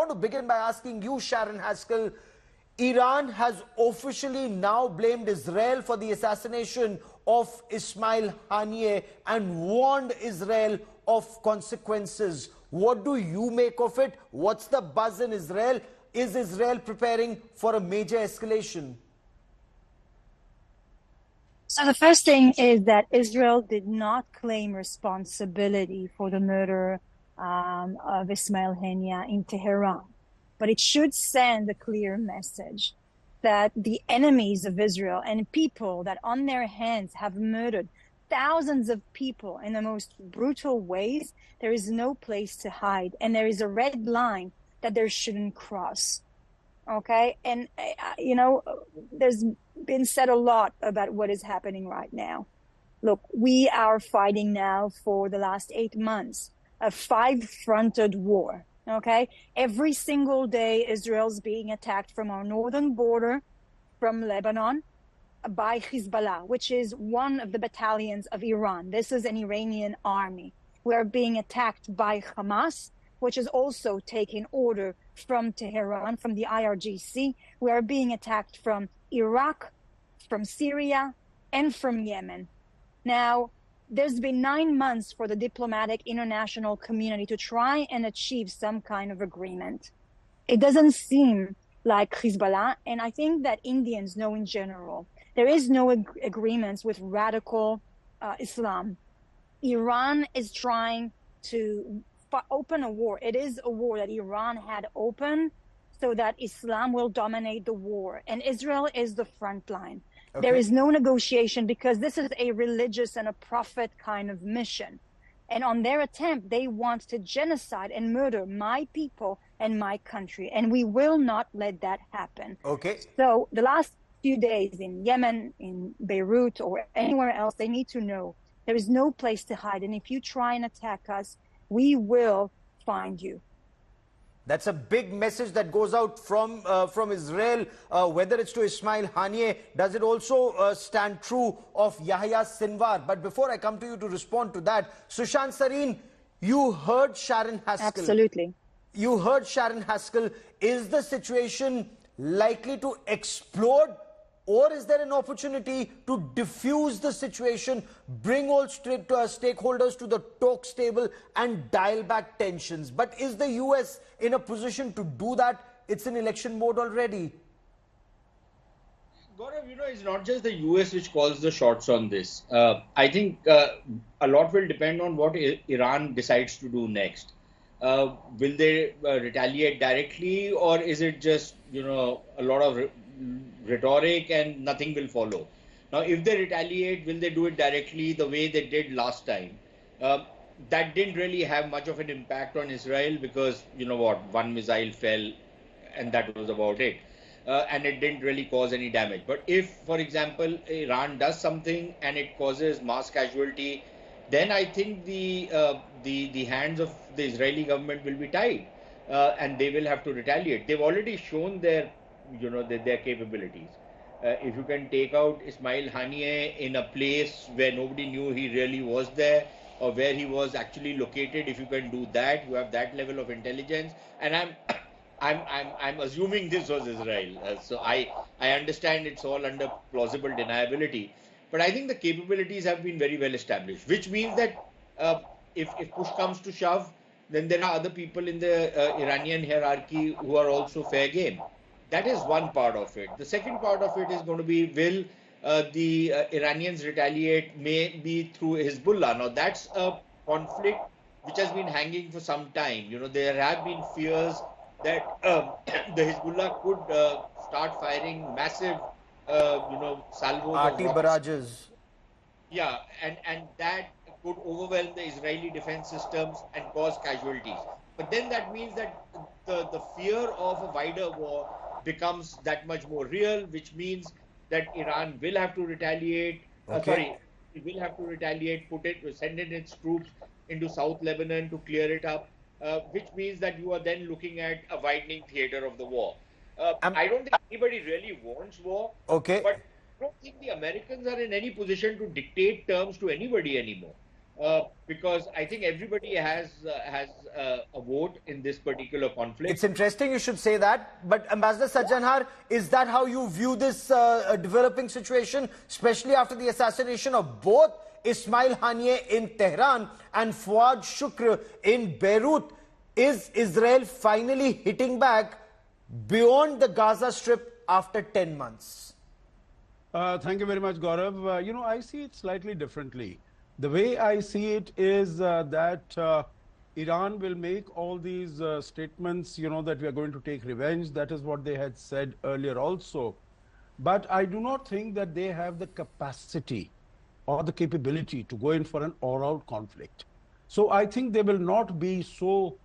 want to begin by asking you, Sharon Haskell, Iran has officially now blamed Israel for the assassination of Ismail Haniyeh and warned Israel of consequences. What do you make of it? What's the buzz in Israel? Is Israel preparing for a major escalation? So the first thing is that Israel did not claim responsibility for the murder of Ismail Haniyeh in Tehran. But it should send a clear message that the enemies of Israel and people that on their hands have murdered thousands of people in the most brutal ways, there is no place to hide. And there is a red line that they shouldn't cross. Okay? And, there's been said a lot about what is happening right now. Look, we are fighting now for the last 8 months a 5-fronted war. Okay, every single day Israel's being attacked from our northern border, from Lebanon, by Hezbollah, which is one of the battalions of Iran. This is an Iranian army. We are being attacked by Hamas, which is also taking order from Tehran, from the IRGC. We are being attacked from Iraq, from Syria, and from Yemen. Now, there's been 9 months for the diplomatic international community to try and achieve some kind of agreement. It doesn't seem like Hezbollah, and I think that Indians know in general, there is no agreements with radical Islam. Iran is trying to open a war. It is a war that Iran had opened so that Islam will dominate the war, and Israel is the front line. Okay. There is no negotiation because this is a religious and a prophet kind of mission. And on their attempt, they want to genocide and murder my people and my country. And we will not let that happen. Okay. So the last few days in Yemen, in Beirut, or anywhere else, they need to know there is no place to hide. And if you try and attack us, we will find you. That's a big message that goes out from Israel, whether it's to Ismail Haniyeh. Does it also stand true of Yahya Sinwar? But before I come to you to respond to that, Sushant Sareen, you heard Sharon Haskell. Absolutely. You heard Sharon Haskell. Is the situation likely to explode? Or is there an opportunity to diffuse the situation, bring all stakeholders to the talks table and dial back tensions? But is the US in a position to do that? It's in election mode already. Gaurav, it's not just the US which calls the shots on this. I think a lot will depend on what Iran decides to do next. Will they retaliate directly, or is it just, a lot of rhetoric and nothing will follow? Now, if they retaliate, will they do it directly the way they did last time? That didn't really have much of an impact on Israel because, one missile fell and that was about it. And it didn't really cause any damage. But if, for example, Iran does something and it causes mass casualty, then I think the hands of the Israeli government will be tied and they will have to retaliate. They've already shown their capabilities. If you can take out Ismail Haniyeh in a place where nobody knew he really was there or where he was actually located, if you can do that, you have that level of intelligence. And I'm assuming this was Israel. So I understand it's all under plausible deniability. But I think the capabilities have been very well established, which means that if push comes to shove, then there are other people in the Iranian hierarchy who are also fair game. That is one part of it. The second part of it is going to be, will the Iranians retaliate, maybe through Hezbollah? Now, that's a conflict which has been hanging for some time. There have been fears that the Hezbollah could start firing massive, salvos arty barrages. Yeah, and that could overwhelm the Israeli defense systems and cause casualties. But then that means that the fear of a wider war becomes that much more real, which means that Iran will have to retaliate. It will have to retaliate, send in its troops into South Lebanon to clear it up, which means that you are then looking at a widening theater of the war. I don't think anybody really wants war, but I don't think the Americans are in any position to dictate terms to anybody anymore. because I think everybody has a vote in this particular conflict. It's interesting you should say that, but Ambassador Sajjanhar, is that how you view this developing situation, especially after the assassination of both Ismail Haniyeh in Tehran and Fuad Shukr in Beirut? Is Israel finally hitting back beyond the Gaza Strip after 10 months? Thank you very much, Gaurav. I see it slightly differently. The way I see it is that Iran will make all these statements, that we are going to take revenge. That is what they had said earlier also. But I do not think that they have the capacity or the capability to go in for an all-out conflict. So I think they will not be so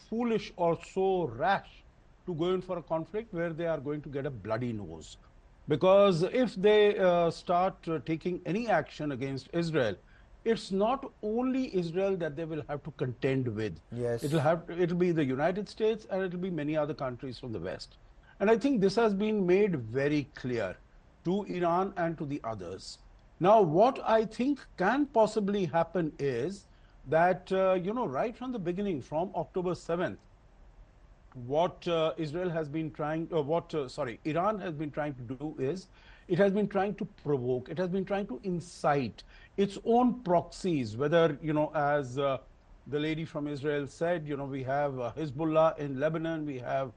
foolish or so rash to go in for a conflict where they are going to get a bloody nose. Because if they start taking any action against Israel, it's not only Israel that they will have to contend with. Yes. It'll be the United States and it'll be many other countries from the West. And I think this has been made very clear to Iran and to the others. Now, what I think can possibly happen is that, right from the beginning, from October 7th, what Iran has been trying to do is, it has been trying to provoke, it has been trying to incite its own proxies, whether, as the lady from Israel said, we have Hezbollah in Lebanon, we have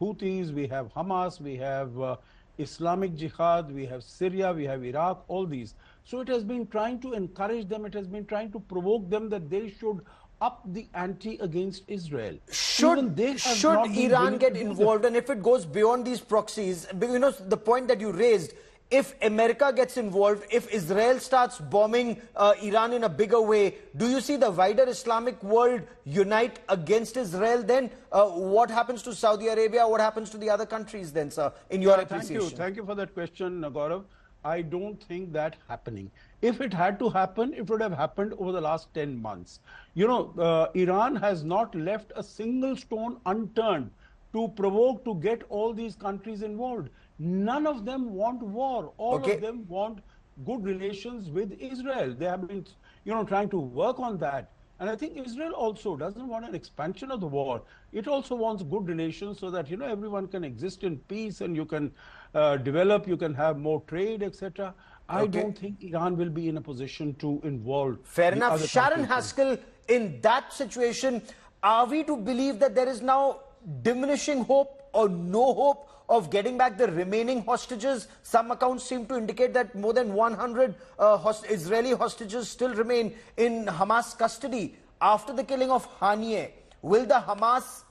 Houthis, we have Hamas, we have Islamic Jihad, we have Syria, we have Iraq, all these. So it has been trying to encourage them, it has been trying to provoke them that they should up the ante against Israel. Should Iran get involved? And if it goes beyond these proxies, the point that you raised, if America gets involved, if Israel starts bombing Iran in a bigger way, do you see the wider Islamic world unite against Israel then? What happens to Saudi Arabia? What happens to the other countries then, sir, in your appreciation? Thank you for that question, Gaurav. I don't think that happening. If it had to happen, it would have happened over the last 10 months. Iran has not left a single stone unturned to provoke, to get all these countries involved. None of them want war. All of them want good relations with Israel. They have been, trying to work on that. And I think Israel also doesn't want an expansion of the war. It also wants good relations so that, everyone can exist in peace and you can develop, you can have more trade, etc. I don't think Iran will be in a position to involve. Fair enough. Sharon Haskell, in that situation, are we to believe that there is now diminishing hope or no hope of getting back the remaining hostages? Some accounts seem to indicate that more than 100 Israeli hostages still remain in Hamas custody after the killing of Haniyeh. Will the Hamas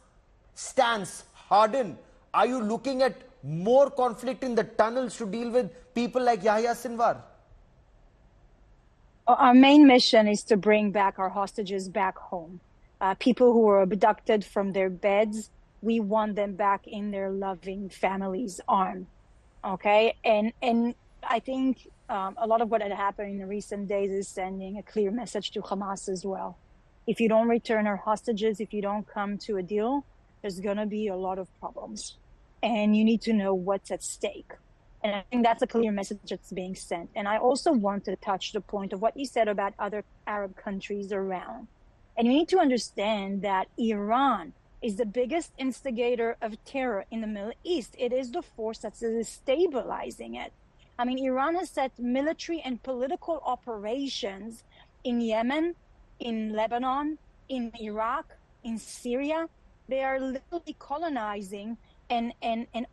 stance harden? Are you looking at more conflict in the tunnels to deal with people like Yahya Sinwar? Our main mission is to bring back our hostages back home. People who were abducted from their beds, we want them back in their loving family's arms. Okay? And I think a lot of what had happened in the recent days is sending a clear message to Hamas as well. If you don't return our hostages, if you don't come to a deal, there's going to be a lot of problems. And you need to know what's at stake. And I think that's a clear message that's being sent. And I also want to touch the point of what you said about other Arab countries around. And you need to understand that Iran is the biggest instigator of terror in the Middle East. It is the force that's stabilizing it. I mean, Iran has set military and political operations in Yemen, in Lebanon, in Iraq, in Syria. They are literally colonizing and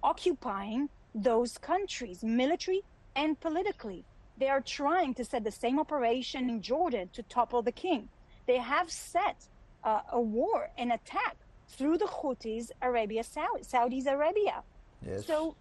occupying those countries, military and politically. They are trying to set the same operation in Jordan to topple the king. They have set a war, an attack through the Houthis, Saudi Arabia. Yes. So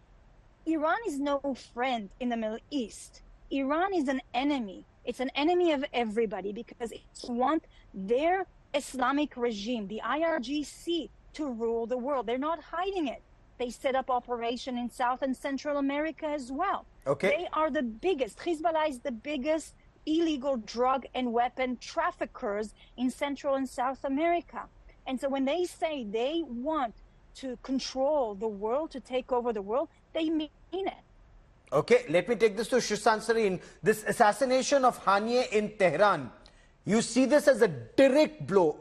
Iran is no friend in the Middle East. Iran is an enemy. It's an enemy of everybody because it wants their Islamic regime, the IRGC, to rule the world. They're not hiding it. They set up operation in South and Central America as well. They are the biggest. Hezbollah is the biggest illegal drug and weapon traffickers in Central and South America. And so when they say they want to control the world, to take over the world, they mean it. Okay, let me take this to Sushant Sareen. This assassination of Haniyeh in Tehran, You see this as a direct blow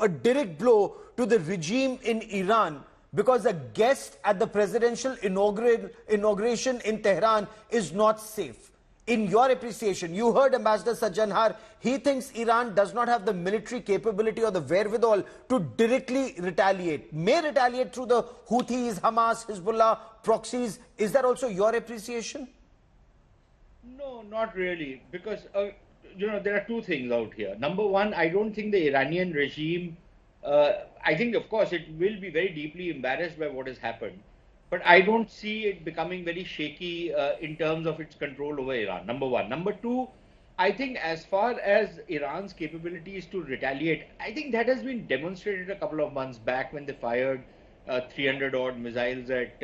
to the regime in Iran, because a guest at the presidential inauguration in Tehran is not safe. In your appreciation, you heard Ambassador Sajjanhar, he thinks Iran does not have the military capability or the wherewithal to directly retaliate. May retaliate through the Houthis, Hamas, Hezbollah, proxies. Is that also your appreciation? No, not really, because there are two things out here. Number one, I don't think the Iranian regime, I think of course it will be very deeply embarrassed by what has happened, but I don't see it becoming very shaky in terms of its control over Iran, number one. Number two, I think as far as Iran's capabilities to retaliate, I think that has been demonstrated a couple of months back when they fired 300 odd missiles at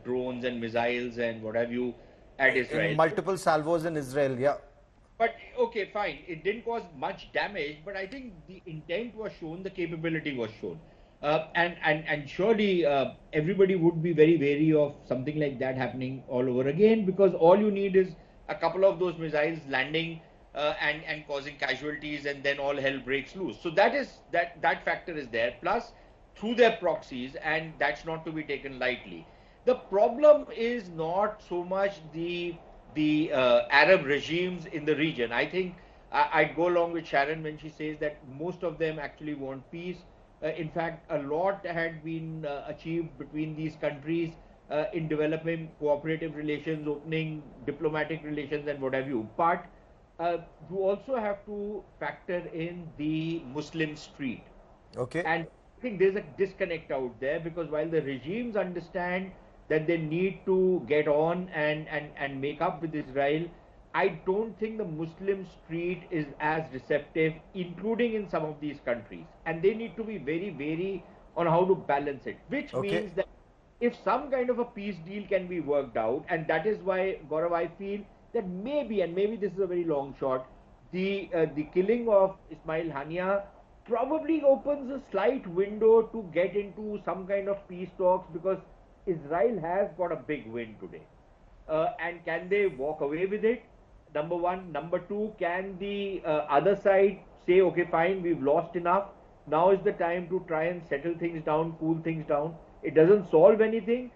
drones and missiles and what have you at Israel. Multiple salvos in Israel, yeah. But okay, fine. It didn't cause much damage, but I think the intent was shown, the capability was shown. And surely everybody would be very wary of something like that happening all over again, because all you need is a couple of those missiles landing and causing casualties, and then all hell breaks loose. So that factor is there. Plus, through their proxies, and that's not to be taken lightly. The problem is not so much the Arab regimes in the region. I think I'd go along with Sharon when she says that most of them actually want peace. In fact, a lot had been achieved between these countries in developing cooperative relations, opening diplomatic relations and what have you. But you also have to factor in the Muslim street. Okay. And I think there's a disconnect out there, because while the regimes understand that they need to get on and make up with Israel, I don't think the Muslim street is as receptive, including in some of these countries. And they need to be very wary on how to balance it, which means that if some kind of a peace deal can be worked out, and that is why, Gaurav, I feel that maybe, and maybe this is a very long shot, the killing of Ismail Haniyeh probably opens a slight window to get into some kind of peace talks, because Israel has got a big win today. And can they walk away with it? Number one. Number two, can the other side say, okay, fine, we've lost enough. Now is the time to try and settle things down, cool things down. It doesn't solve anything,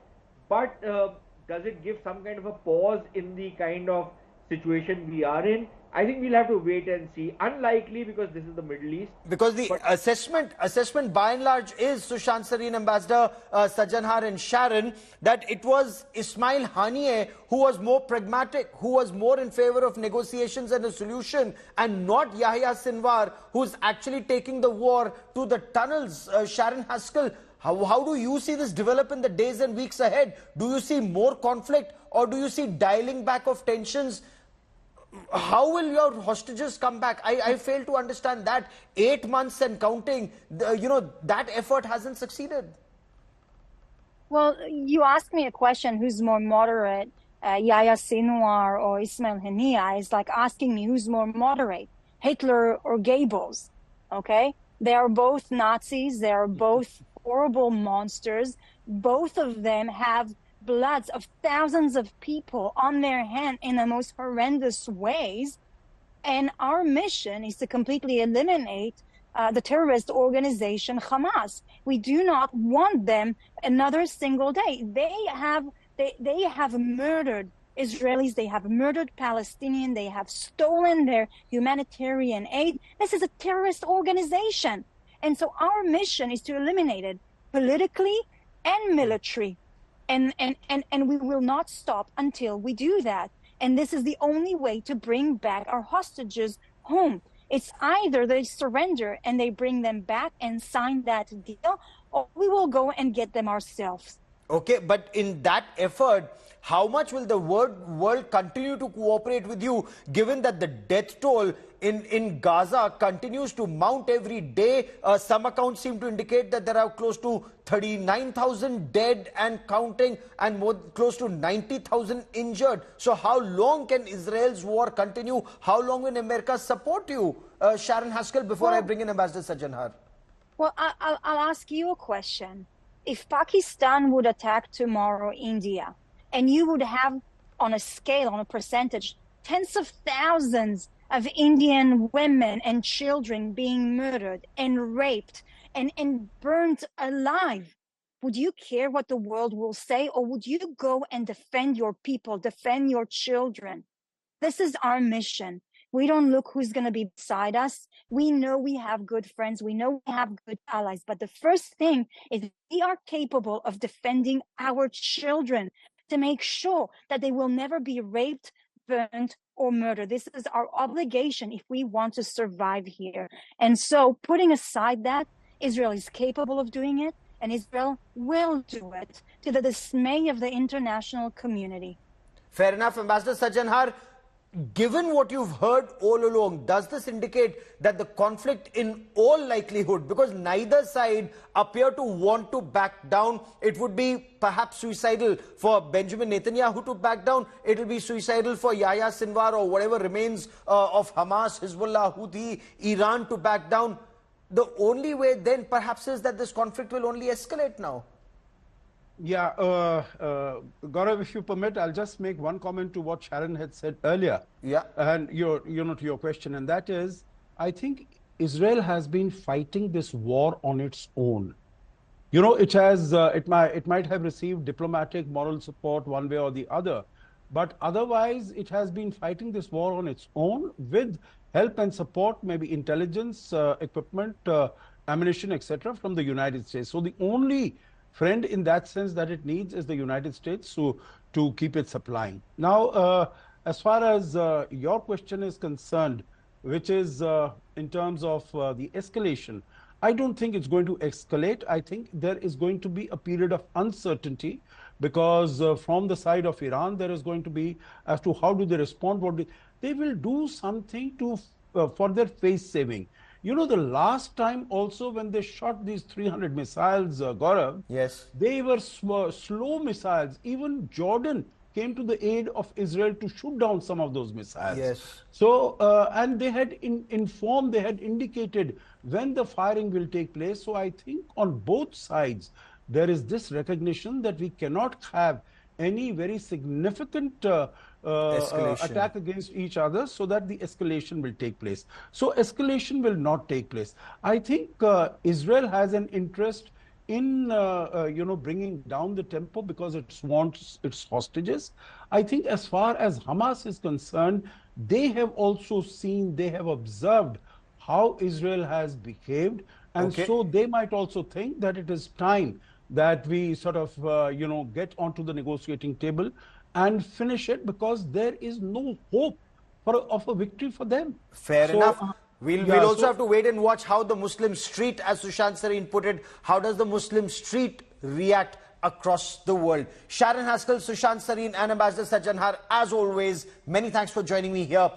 but does it give some kind of a pause in the kind of situation we are in? I think we'll have to wait and see. Unlikely, because this is the Middle East. Because the assessment by and large is, Sushant Sareen, Ambassador Sajjanhar and Sharon, that it was Ismail Haniyeh who was more pragmatic, who was more in favor of negotiations and a solution, and not Yahya Sinwar, who's actually taking the war to the tunnels. Sharon Haskell, how do you see this develop in the days and weeks ahead? Do you see more conflict, or do you see dialing back of tensions? How will your hostages come back? I fail to understand that. 8 months and counting, that effort hasn't succeeded. Well, you asked me a question, who's more moderate, Yahya Sinwar or Ismail Haniyeh? It's like asking me who's more moderate, Hitler or Goebbels, okay? They are both Nazis. They are both horrible monsters. Both of them have bloods of thousands of people on their hand in the most horrendous ways. And our mission is to completely eliminate the terrorist organization Hamas. We do not want them another single day. They have murdered Israelis. They have murdered Palestinians. They have stolen their humanitarian aid. This is a terrorist organization. And so our mission is to eliminate it politically and militarily. And we will not stop until we do that. And this is the only way to bring back our hostages home. It's either they surrender and they bring them back and sign that deal, or we will go and get them ourselves. Okay, but in that effort, how much will the world continue to cooperate with you, given that the death toll in Gaza continues to mount every day? Some accounts seem to indicate that there are close to 39,000 dead and counting, and close to 90,000 injured. So how long can Israel's war continue? How long will America support you? Sharon Haskell, before I bring in Ambassador Sajjanhar. Well, I'll ask you a question. If Pakistan would attack tomorrow India, and you would have on a scale, on a percentage, tens of thousands of Indian women and children being murdered and raped and burned alive, would you care what the world will say, or would you go and defend your people, defend your children? This is our mission. We don't look who's going to be beside us. We know we have good friends. We know we have good allies. But the first thing is we are capable of defending our children to make sure that they will never be raped, burned, or murdered. This is our obligation if we want to survive here. And so, putting aside that, Israel is capable of doing it, and Israel will do it to the dismay of the international community. Fair enough, Ambassador Sajjanhar. Given what you've heard all along, does this indicate that the conflict in all likelihood, because neither side appear to want to back down, it would be perhaps suicidal for Benjamin Netanyahu to back down, it will be suicidal for Yahya Sinwar or whatever remains of Hamas, Hezbollah, Houthi, Iran to back down? The only way then perhaps is that this conflict will only escalate now. Yeah, Gaurav, if you permit, I'll just make one comment to what Sharon had said earlier. Yeah. And to your question, and that is, I think Israel has been fighting this war on its own. It has, it might have received diplomatic, moral support one way or the other, but otherwise it has been fighting this war on its own with help and support, maybe intelligence, equipment, ammunition, etc., from the United States. So the only friend in that sense that it needs is the United States to keep it supplying. Now, as far as your question is concerned, which is in terms of the escalation, I don't think it's going to escalate. I think there is going to be a period of uncertainty because from the side of Iran, there is going to be as to how do they respond, they will do something to for their face saving. The last time also when they shot these 300 missiles, Gaurav, yes, they were slow missiles. Even Jordan came to the aid of Israel to shoot down some of those missiles. Yes. So, and they had informed, they had indicated when the firing will take place. So I think on both sides, there is this recognition that we cannot have any very significant attack against each other so that the escalation will take place. So escalation will not take place. I think Israel has an interest in bringing down the tempo because it wants its hostages. I think as far as Hamas is concerned, they have also seen, they have observed how Israel has behaved, and so they might also think that it is time that we sort of, get onto the negotiating table and finish it because there is no hope of a victory for them. Fair enough. We'll also have to wait and watch how the Muslim street, as Sushant Sareen put it, how does the Muslim street react across the world? Sharon Haskell, Sushant Sareen and Ambassador Sajjanhar, as always, many thanks for joining me here